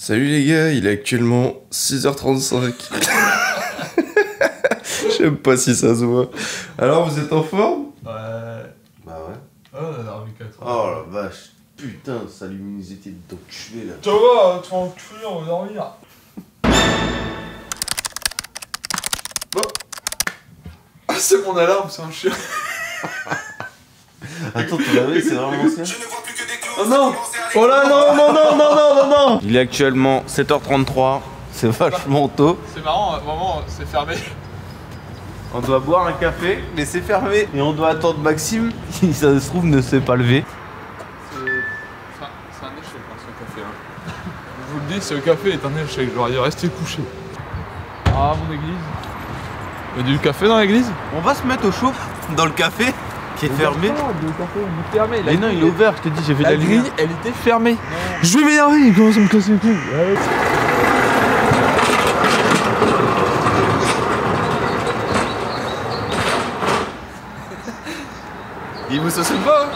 Salut les gars, il est actuellement 6h35. Je sais pas si ça se voit. Alors, vous êtes en forme? Ouais. Bah ouais. Oh, on a dormi 4 heures. Oh la vache. Putain, sa luminosité d'enculé là. Tu vois, tu vas enculer, on va dormir. Bon. Ah, c'est mon alarme, c'est un chien. Attends, tu l'as vu, c'est vraiment ancien. Oh non! Oh là, non, non, non, non, non, non, non. Il est actuellement 7h33. C'est vachement tôt. C'est marrant, vraiment, c'est fermé. On doit boire un café, mais c'est fermé. Et on doit attendre Maxime, qui ça se trouve ne s'est pas levé. C'est un échec, hein, ce café. Hein. Je vous le dis, ce café est un échec. J'aurais dû rester couché. Ah, mon église. Il y a du café dans l'église? On va se mettre au chaud dans le café qui est fermé. Le café, il est fermé. Mais non, il est ouvert, je te dis, j'ai fait la la grille, lumière. elle était fermée. Je vais m'énerver, il commence à me casser les couilles. Ouais. Il vous saucisse pas?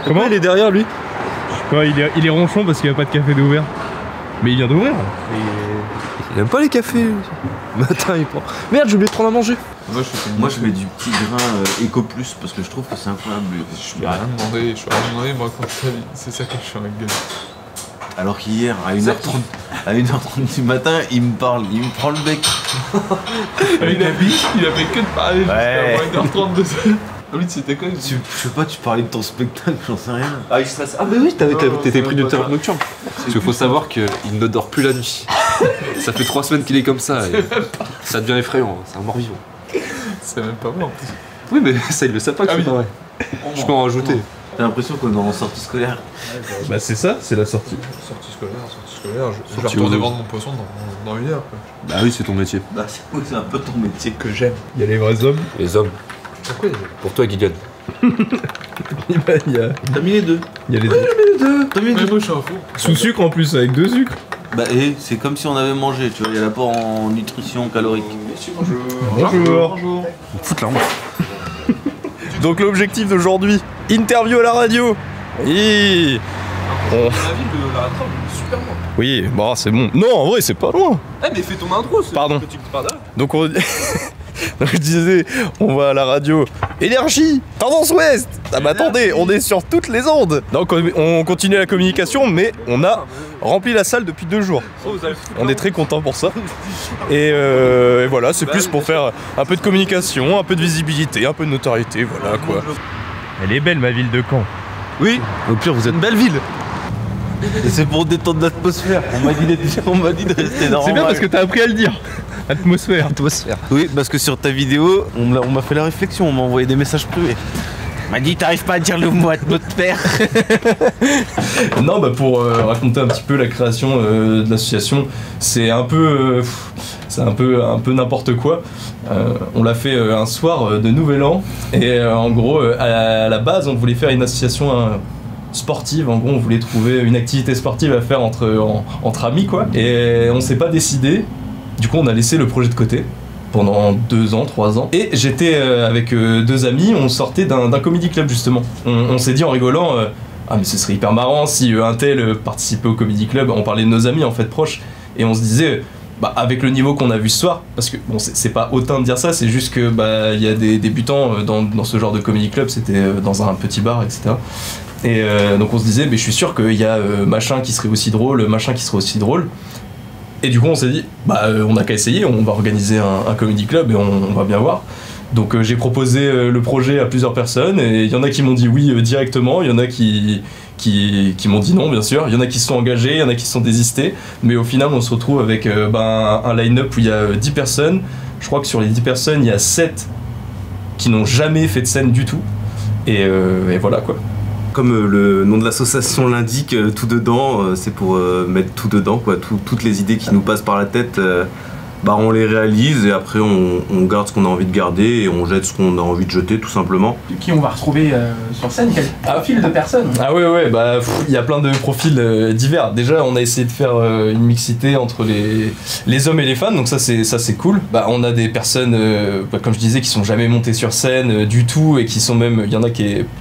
Comment il est derrière lui? Ouais, il est ronchon parce qu'il n'y a pas de café d'ouvert. Mais il vient d'ouvrir. Il aime pas les cafés. Matin, il prend. Merde, j'ai oublié de prendre à manger. Moi je mets du petit grain Eco Plus parce que je trouve que c'est incroyable. Je lui ai rien demandé, moi quand c'est ça que je suis en gueule. Alors qu'hier à 1h30 du matin il me parle, il me prend le bec. Il a fait que de parler jusqu'à 1h32. Ah oui, c'était quoi? Je sais pas, tu parlais de ton spectacle, j'en sais rien. Ah, il stresse. Ah bah oui, t'étais pris de terreur nocturne. Parce qu'il faut savoir qu'il ne dort plus la nuit. Ça fait 3 semaines qu'il est comme ça. Et ça devient effrayant, c'est un mort-vivant. C'est même pas moi en plus. Oui, mais ça, il le sait pas que c'est pas vrai. Je peux en rajouter. T'as l'impression qu'on est en sortie scolaire. Bah c'est ça, c'est la sortie. Sortie scolaire, je vais Sortie retourner au- vendre mon poisson dans 1 heure. Bah oui, c'est ton métier. Bah c'est un peu ton métier. Que j'aime. Il y a les vrais hommes. Les hommes. Pourquoi Pour toi, Guigane. Il y a T'as mis les deux. les deux. T'as mis les Mais deux. moi je suis un fou. Sous sucre en plus, avec 2 sucres. Bah c'est comme si on avait mangé, tu vois, il y a l'apport en nutrition calorique. Bonjour. Foute la honte. Donc l'objectif d'aujourd'hui, interview à la radio. Oui. La ville de la Rattrape, super loin. Oui, bon, c'est bon. Non, en vrai, c'est pas loin. Eh, mais fais ton intro, c'est Pardon. que tu parles là. Donc on... Donc je disais, on va à la radio. Énergie, tendance ouest. Ah bah attendez, on est sur toutes les ondes. Donc on continue la communication, mais on a rempli la salle depuis 2 jours. On est très content pour ça. Et voilà, c'est plus pour faire un peu de communication, un peu de visibilité, un peu de notoriété, voilà quoi. Elle est belle ma ville de Caen. Oui, au pire vous êtes une belle ville. Et c'est pour détendre l'atmosphère. On m'a dit de rester normal. C'est bien parce que t'as appris à le dire. Atmosphère. Oui, parce que sur ta vidéo, on m'a fait la réflexion, on m'a envoyé des messages privés. On m'a dit t'arrives pas à dire le mot atmosphère. Non, bah pour raconter un petit peu la création de l'association, c'est un peu, un peu n'importe quoi. On l'a fait un soir de Nouvel An et en gros, à la base, on voulait faire une association sportive. En gros, on voulait trouver une activité sportive à faire entre amis, quoi. Et on s'est pas décidé. Du coup, on a laissé le projet de côté pendant 2 ans, 3 ans. Et j'étais avec 2 amis, on sortait d'un comedy club justement. On s'est dit en rigolant, ah mais ce serait hyper marrant si un tel participait au comedy club. On parlait de nos amis en fait proches. Et on se disait, bah avec le niveau qu'on a vu ce soir, parce que bon c'est pas hautain de dire ça, c'est juste que bah il y a des débutants dans ce genre de comedy club, c'était dans un petit bar, etc. Et donc on se disait, mais je suis sûr qu'il y a machin qui serait aussi drôle, machin qui serait aussi drôle. Et du coup on s'est dit, bah on n'a qu'à essayer, on va organiser un comedy club et on va bien voir. Donc j'ai proposé le projet à plusieurs personnes et il y en a qui m'ont dit oui directement, il y en a qui m'ont dit non bien sûr, il y en a qui se sont engagés, il y en a qui se sont désistés, mais au final on se retrouve avec un line-up où il y a 10 personnes. Je crois que sur les 10 personnes, il y a 7 qui n'ont jamais fait de scène du tout. Et voilà quoi. Comme le nom de l'association l'indique, tout dedans, c'est pour mettre tout dedans, quoi. Toutes les idées qui nous passent par la tête, bah, on les réalise et après on garde ce qu'on a envie de garder et on jette ce qu'on a envie de jeter tout simplement. Qui on va retrouver sur scène, quel profil de personnes? Ah ouais, bah il y a plein de profils divers. Déjà, on a essayé de faire une mixité entre les hommes et les femmes, donc ça c'est cool. Bah on a des personnes, comme je disais, qui sont jamais montées sur scène du tout et qui sont même, il y en a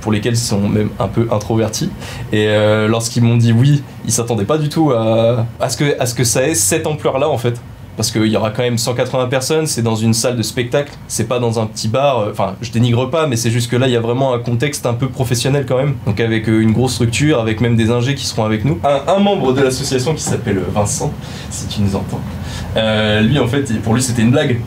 pour lesquels ils sont même un peu introvertis. Et lorsqu'ils m'ont dit oui, ils s'attendaient pas du tout à ce que ça ait cette ampleur-là en fait. Parce qu'il y aura quand même 180 personnes, c'est dans une salle de spectacle, c'est pas dans un petit bar, enfin je dénigre pas, mais c'est juste que là il y a vraiment un contexte un peu professionnel quand même, donc avec une grosse structure, avec même des ingés qui seront avec nous. Un membre de l'association qui s'appelle Vincent, si tu nous entends, lui en fait, pour lui c'était une blague,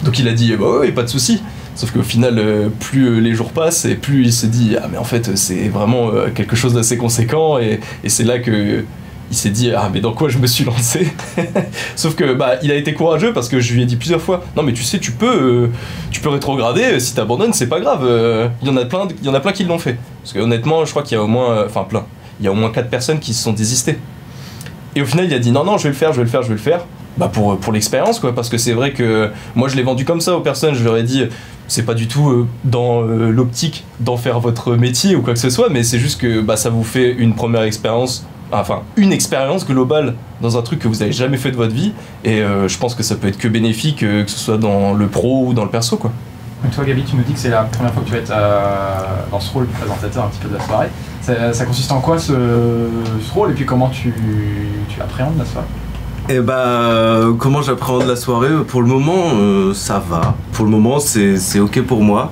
donc il a dit bah ouais, pas de souci. Sauf qu'au final, plus les jours passent et plus il se dit ah mais en fait c'est vraiment quelque chose d'assez conséquent et c'est là que il s'est dit ah mais dans quoi je me suis lancé. Sauf que bah il a été courageux parce que je lui ai dit plusieurs fois non mais tu sais tu peux rétrograder, si t'abandonnes c'est pas grave, il y en a plein qui l'ont fait parce que honnêtement je crois qu'il y a au moins il y a au moins 4 personnes qui se sont désistées et au final il a dit non je vais le faire bah pour l'expérience quoi, parce que c'est vrai que moi je l'ai vendu comme ça aux personnes, je leur ai dit c'est pas du tout dans l'optique d'en faire votre métier ou quoi que ce soit, mais c'est juste que bah ça vous fait une première expérience, enfin une expérience globale dans un truc que vous avez jamais fait de votre vie et je pense que ça peut être que bénéfique que ce soit dans le pro ou dans le perso quoi. Donc toi Gabi, tu nous dis que c'est la première fois que tu vas être dans ce rôle de présentateur un petit peu de la soirée. Ça consiste en quoi ce rôle et puis comment tu appréhendes la soirée? Et bah comment j'appréhende la soirée? Pour le moment ça va, pour le moment c'est ok pour moi.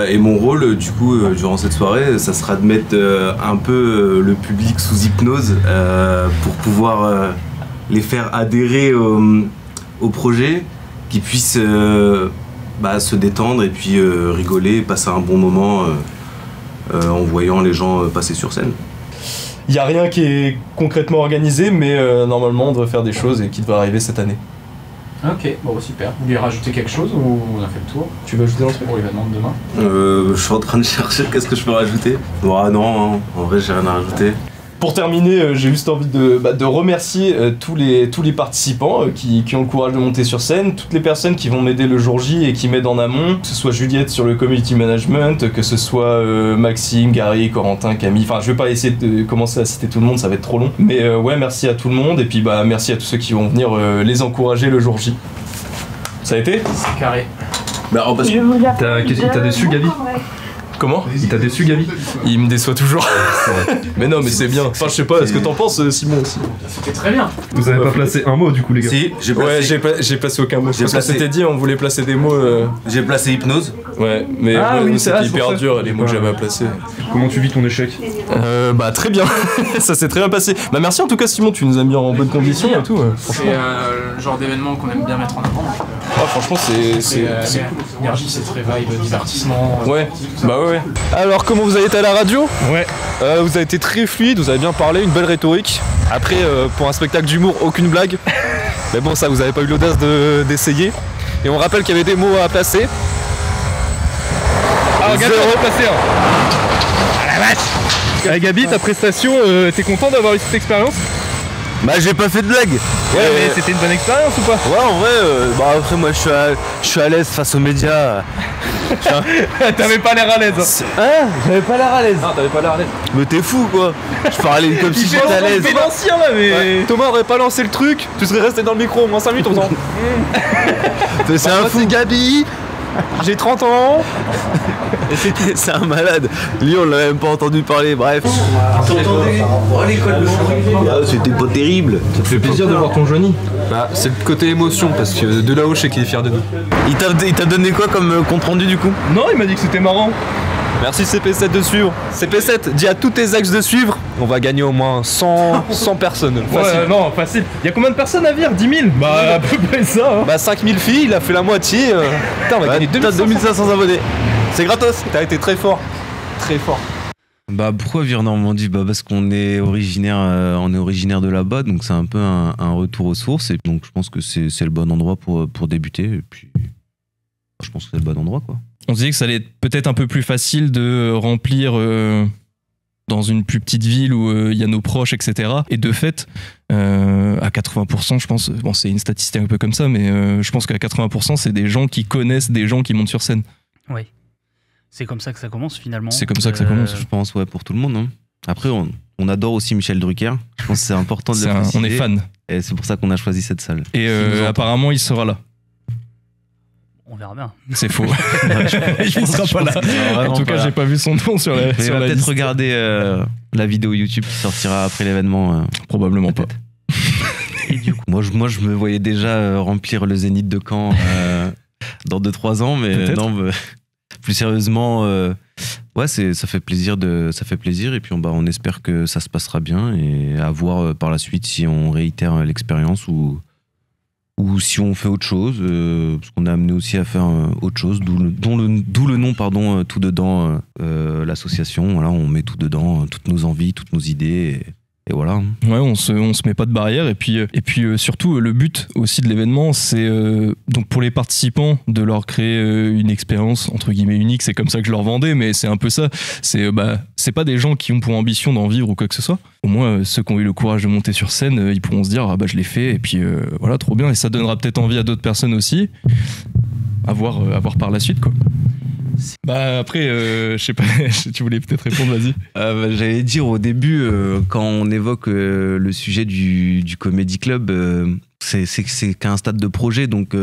Et mon rôle du coup durant cette soirée ça sera de mettre un peu le public sous hypnose pour pouvoir les faire adhérer au projet, qu'ils puissent se détendre et puis rigoler, passer un bon moment en voyant les gens passer sur scène. Il n'y a rien qui est concrètement organisé, mais normalement on devrait faire des choses et qui devrait arriver cette année. Ok, bon super. Vous voulez rajouter quelque chose ou on a fait le tour? Tu veux ajouter un truc pour l'événement de demain? Je suis en train de chercher qu'est-ce que je peux rajouter. Ah non, en vrai j'ai rien à rajouter. Pour terminer, j'ai juste envie de remercier tous les participants qui ont le courage de monter sur scène, toutes les personnes qui vont m'aider le jour J et qui m'aident en amont, que ce soit Juliette sur le community management, que ce soit Maxime, Gary, Corentin, Camille, enfin je vais pas essayer de commencer à citer tout le monde, ça va être trop long, mais ouais merci à tout le monde et puis bah merci à tous ceux qui vont venir les encourager le jour J. Ça a été? C'est carré. Bah on passe. T'as déçu Gabi? Comment? Il t'a déçu Gabi? Il me déçoit toujours. Mais non mais c'est bien. Enfin je sais pas, est-ce que t'en penses Simon aussi? C'était très bien. Vous avez pas placé un mot du coup les gars? Si, j'ai placé. Ouais j'ai placé aucun mot. Parce qu'on s'était dit on voulait placer des mots. J'ai placé hypnose. Ouais mais oui, c'était hyper dur les mots que j'avais à placer. Comment tu vis ton échec? Bah très bien. Ça s'est très bien passé. Bah merci en tout cas Simon, tu nous as mis en bonne condition et tout. C'est le genre d'événement qu'on aime bien mettre en avant. Franchement c'est L'énergie c'est très vibe, divertissement. Ouais, bah ouais. Alors comment vous avez été à la radio? Ouais. Vous avez été très fluide, vous avez bien parlé, une belle rhétorique. Après pour un spectacle d'humour, aucune blague. Mais bon ça vous avez pas eu l'audace d'essayer. Et on rappelle qu'il y avait des mots à placer. Ah regarde, on va passer Ah la vache. Gabi, ta prestation, t'es content d'avoir eu cette expérience? Bah j'ai pas fait de blague. Ouais mais c'était une bonne expérience ou pas? Ouais en vrai, après moi je suis à l'aise face aux médias. T'avais pas l'air à l'aise. Hein? J'avais pas l'air à l'aise. Non t'avais pas l'air à l'aise. Mais t'es fou quoi. Je parlais comme si j'étais à l'aise. C'est l'ancien là mais... Ouais. Thomas aurait pas lancé le truc, tu serais resté dans le micro au moins 5 minutes en temps. C'est un fou. C'est Gabi, j'ai 30 ans. C'est un malade. Lui on l'a même pas entendu parler, bref. C'était pas terrible. Ça te fait plaisir de voir ton Johnny? Bah, c'est le côté émotion parce que de là-haut, je sais qu'il est fier de nous. Il t'a donné quoi comme compte rendu du coup? Non il m'a dit que c'était marrant. Merci CP7 de suivre. CP7, dis à tous tes ex de suivre. On va gagner au moins 100 personnes. Facile. Ouais non facile. Y'a combien de personnes à venir? 10 000? Bah à peu près ça hein. Bah 5000 filles, il a fait la moitié. Putain on va gagner 2500 abonnés. C'est gratos. T'as été très fort. Très fort. Bah pourquoi Vire-Normandie? Bah parce qu'on est originaire de là-bas, donc c'est un peu un retour aux sources, et donc je pense que c'est le bon endroit pour débuter, et puis je pense que c'est le bon endroit quoi. On se disait que ça allait être peut-être un peu plus facile de remplir dans une plus petite ville où il y a nos proches, etc. Et de fait, à 80%, je pense, bon, c'est une statistique un peu comme ça, mais je pense qu'à 80%, c'est des gens qui connaissent des gens qui montent sur scène. Oui. C'est comme ça que ça commence finalement. C'est comme ça que ça commence. Je pense, ouais, pour tout le monde. Hein. Après, on adore aussi Michel Drucker. Je pense que c'est important de le préciser. On est fan. Et c'est pour ça qu'on a choisi cette salle. Et apparemment, il sera là. On verra bien. C'est faux. Il ne sera pas là. En tout cas, j'ai pas vu son nom sur la liste. On va peut-être regarder la vidéo YouTube qui sortira après l'événement. Probablement pas. Et du coup, moi, je me voyais déjà remplir le Zénith de Caen dans 2-3 ans, mais non, plus sérieusement, ouais, ça fait plaisir et puis on espère que ça se passera bien et à voir par la suite si on réitère l'expérience ou si on fait autre chose, parce qu'on a amené aussi à faire autre chose, d'où le nom, pardon, Tout Dedans, l'association. Voilà, on met tout dedans, toutes nos envies, toutes nos idées. Et voilà. Ouais, on se met pas de barrière et puis surtout le but aussi de l'événement, c'est donc pour les participants de leur créer une expérience entre guillemets unique. C'est comme ça que je leur vendais, mais c'est un peu ça. C'est pas des gens qui ont pour ambition d'en vivre ou quoi que ce soit. Au moins ceux qui ont eu le courage de monter sur scène, ils pourront se dire ah bah je l'ai fait et puis voilà, trop bien, et ça donnera peut-être envie à d'autres personnes aussi. À voir par la suite quoi. Bah après, je sais pas, tu voulais peut-être répondre, vas-y. J'allais dire au début, quand on évoque le sujet du Comedy Club, c'est qu'un stade de projet, donc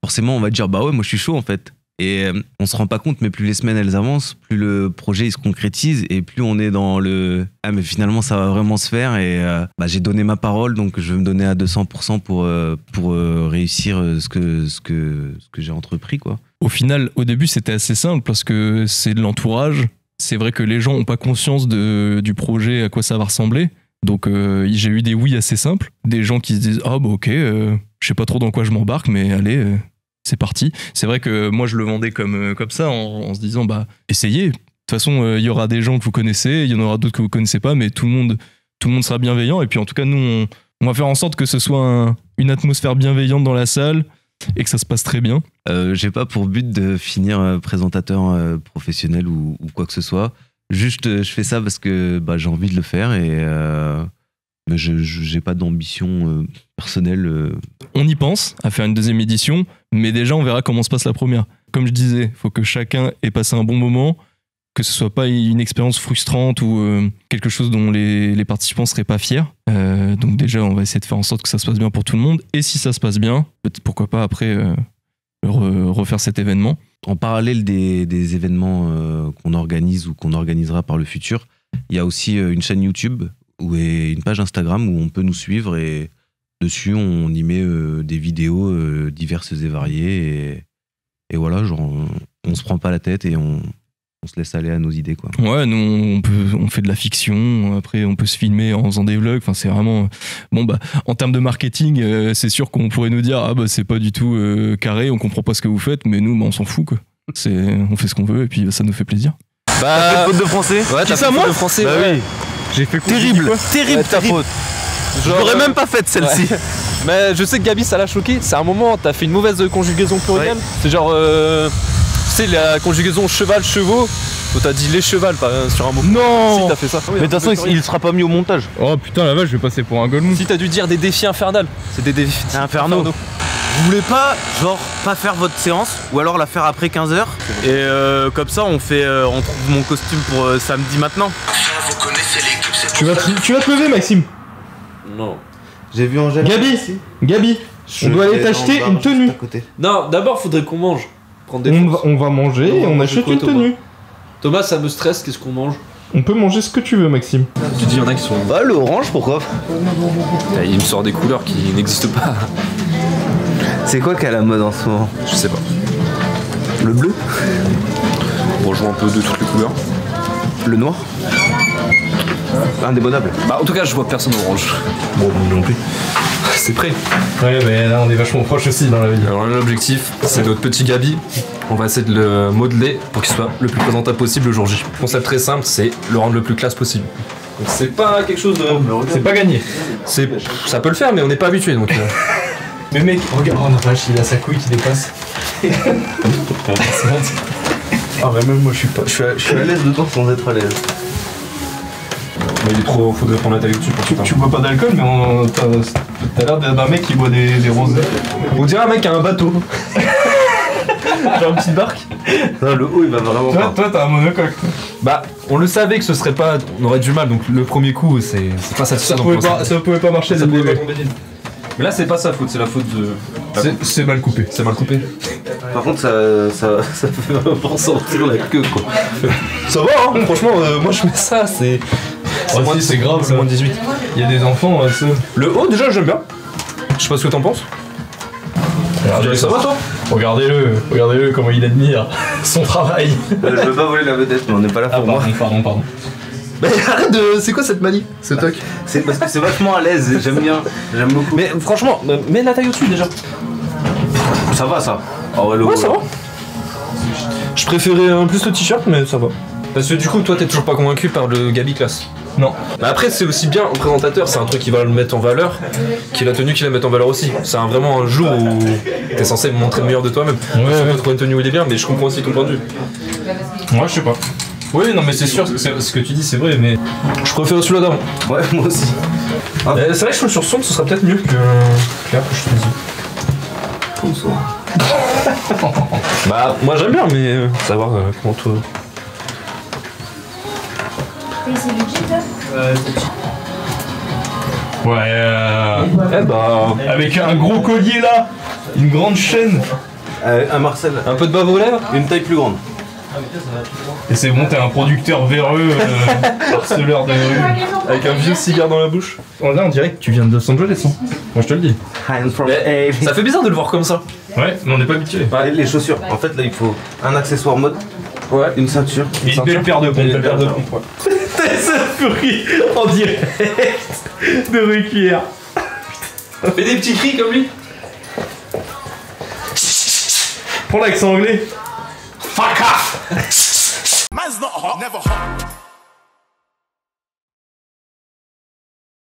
forcément on va dire bah ouais, moi je suis chaud en fait. Et on se rend pas compte, mais plus les semaines elles avancent, plus le projet il se concrétise et plus on est dans le ah mais finalement ça va vraiment se faire et bah, j'ai donné ma parole, donc je vais me donner à 200% pour réussir ce que j'ai entrepris quoi. Au final, au début, c'était assez simple parce que c'est de l'entourage. C'est vrai que les gens n'ont pas conscience du projet, à quoi ça va ressembler. Donc, j'ai eu des oui assez simples. Des gens qui se disent « Ah, bah ok, je sais pas trop dans quoi je m'embarque, mais allez, c'est parti. » C'est vrai que moi, je le vendais comme ça, en se disant « Bah, essayez. De toute façon, il y aura des gens que vous connaissez, il y en aura d'autres que vous connaissez pas, mais tout le monde sera bienveillant. Et puis, en tout cas, nous, on va faire en sorte que ce soit une atmosphère bienveillante dans la salle. » Et que ça se passe très bien. J'ai pas pour but de finir présentateur professionnel ou quoi que ce soit. Juste, je fais ça parce que bah, j'ai envie de le faire et mais j'ai pas d'ambition personnelle. On y pense à faire une deuxième édition, mais déjà on verra comment se passe la première. Comme je disais, il faut que chacun ait passé un bon moment, que ce soit pas une expérience frustrante ou quelque chose dont les participants seraient pas fiers. Donc déjà, on va essayer de faire en sorte que ça se passe bien pour tout le monde. Et si ça se passe bien, peut-être pourquoi pas après refaire cet événement. En parallèle des événements qu'on organise ou qu'on organisera par le futur, il y a aussi une chaîne YouTube et une page Instagram où on peut nous suivre et dessus on y met des vidéos diverses et variées et voilà, genre on se prend pas la tête et on se laisse aller à nos idées quoi. Ouais, nous on fait de la fiction, après on peut se filmer en faisant des vlogs, enfin c'est vraiment bon bah en termes de marketing, c'est sûr qu'on pourrait nous dire ah bah c'est pas du tout carré, on comprend pas ce que vous faites, mais nous bah, on s'en fout quoi. On fait ce qu'on veut et puis ça nous fait plaisir. Bah t'as fait faute de français. Ouais, t'as fait faute de français. Bah ouais. oui. J'ai fait Terrible ta faute. Je l'aurais même pas faite celle-ci. Ouais. Mais je sais que Gabi ça l'a choqué, c'est un moment t'as fait une mauvaise conjugaison plurielle. Ouais. C'est genre tu sais la conjugaison cheval chevaux. Donc t'as dit les chevals sur un mot. Non. Si t'as fait ça. Mais de toute façon il sera pas mis au montage. Oh putain la vache, je vais passer pour un golemon. Si t'as dû dire des défis infernales. C'est des défis infernaux. Vous voulez pas, genre, pas faire votre séance ou alors la faire après 15h et comme ça on trouve mon costume pour samedi maintenant. Tu vas te lever Maxime. Non. J'ai vu Angèle. Gabi, on doit aller t'acheter une tenue. Non, d'abord faudrait qu'on mange. Prendre des On va manger et on achète une tenue. Thomas, ça me stresse, qu'est-ce qu'on mange? On peut manger ce que tu veux Maxime. Tu dis, il y en a qui sont... Ah, le orange, pourquoi? Il me sort des couleurs qui n'existent pas. C'est quoi qui est à la mode en ce moment? Je sais pas. Le bleu? Bon, je vois un peu de toutes les couleurs. Le noir? Indémodable. Bah, en tout cas, je vois personne orange. Bon, non plus. C'est prêt. Ouais, mais là on est vachement proche aussi dans la vie. Alors, l'objectif, c'est notre petit Gabi. On va essayer de le modeler pour qu'il soit le plus présentable possible le jour J. Le concept très simple, c'est le rendre le plus classe possible. Donc, c'est pas quelque chose de. C'est pas gagné. Ça peut le faire, mais on n'est pas habitué donc. Mais mec, regarde, oh la vache, il a sa couille qui dépasse. Ah, mais même moi je suis à l'aise dedans sans être à l'aise. il est trop. Faudrait prendre la taille dessus pour Tu bois pas d'alcool, mais t'as l'air d'un mec qui boit des rosés. On dirait un mec qui a un bateau. Genre une petite barque. Non, le haut il va vraiment pas. Toi t'as un monocoque. Bah, on le savait que ce serait pas. On aurait du mal, donc le premier coup, c'est pas satisfaisant. Ça pouvait pas marcher ça dès le pouvait pas début. tomber. Mais là, c'est pas sa faute, c'est la faute de. C'est mal coupé. C'est mal coupé. Par contre, ça fait vraiment ressortir la queue quoi. Ça va, hein, franchement, moi je mets ça, c'est. C'est grave, c'est moins de 18. Il y a des enfants, ça. Le haut, déjà, j'aime bien. Je sais pas ce que t'en penses. Ça va, toi? Regardez-le comment il admire son travail. Je veux pas voler la vedette, mais on n'est pas là pour moi. Pardon. Mais arrête de. C'est quoi cette manie? Ce toc? C'est parce que c'est vachement à l'aise, j'aime bien, j'aime beaucoup. Mais franchement, mets la taille au-dessus déjà. Ça va ça. Oh, Ouais, ça va. Je préférais un plus le t-shirt, mais ça va. Parce que du coup, toi, t'es toujours pas convaincu par le Gabi classe. Non. Mais après, c'est aussi bien, en présentateur, c'est un truc qui va le mettre en valeur, qui est la tenue qui la met en valeur aussi. C'est vraiment un jour où t'es censé montrer le meilleur de toi-même. Ouais. Trouver une tenue où il est bien, mais je comprends aussi ton point de vue. Moi, je sais pas. Oui, non, mais c'est sûr, ce que tu dis, c'est vrai, mais. Je préfère celui-là d'avant. Ouais, moi aussi. Ah. C'est vrai que chaussures sombres, ce serait peut-être mieux que Claire, que je te dis. Bonsoir. Bah, moi j'aime bien, mais savoir comment toi. C'est du jeep là? Ouais, Eh bah. avec un gros collier là, une grande chaîne. Un Marcel. Un peu de bave aux lèvres. Une taille plus grande. Et c'est bon, t'es un producteur véreux, harceleur de rue. Avec un vieux cigare dans la bouche. Là, on dirait que tu viens de Los Angeles, hein. Moi, je te le dis. Ça fait bizarre de le voir comme ça. Ouais, mais on n'est pas habitué. Ouais, les chaussures. En fait, là, il faut un accessoire mode. Ouais. Une ceinture. Et une belle paire de pompes. Une paire de pompes, ouais. Ça furie en direct de Ruquière. Fais des petits cris comme lui. Prends l'accent anglais. Fuck off! Man's not hot, never hot.